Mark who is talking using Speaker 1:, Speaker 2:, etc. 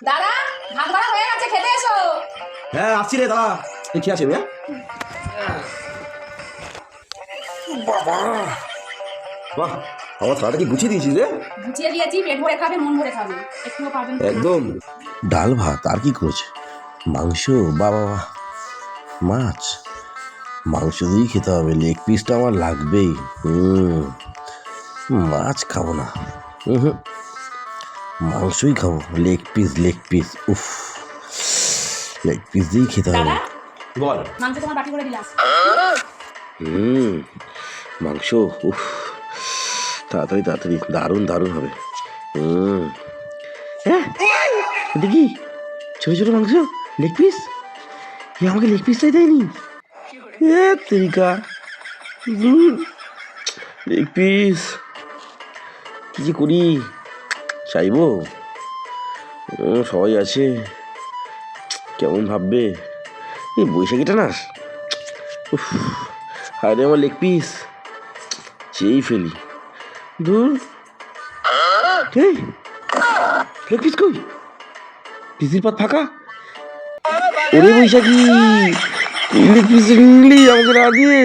Speaker 1: দাদা, ভাত বাড়া হয়ে গেছে, খেতে এসো।
Speaker 2: হ্যাঁ আসছি রে দাদা। ঠিক আছে ভাইয়া। বাবা বাহ, আমার খাওয়াটা কি গুছিয়ে দিয়েছিস রে?
Speaker 1: গুছিয়ে দিয়েছি, পেট ভরে খাবে, মন ভরে খাবে, একটুও পাবেন না।
Speaker 2: একদম। ডাল ভাত আর কি করেছে? মাংস, বাবা মাছ, মাংস দিয়েই খেতে হবে। লেগ পিসটা আমার লাগবেই। মাছ খাবো না, মাংসই খাবো। লেগ পিস উফ, লেগ পিস দিয়েই খেতে হবে।
Speaker 1: দাদা,
Speaker 2: বল।
Speaker 1: মাংস তোমার বাটি করে দিলাম।
Speaker 2: মাংস উফ, তাড়াতাড়ি তাড়াতাড়ি, দারুণ দারুণ হবে। দেখি ছোট ছোট মাংস, লেগ পিস। আমাকে লেগ পিসটাই দেয়নি। তেরিকা, লেগ পিস কি যে করি? চাইবো? সবাই আছে, কেমন ভাববে? এই বৈশাখীটা না, উফ, হায়রে আমার লেগ পিস, চেয়েই ফেলি। দূর, লেগ পিস কই? পিসির পাত ফাঁকা। ওরে বৈশাখী, লেগ পিস নিলি আমাকে না দিয়ে।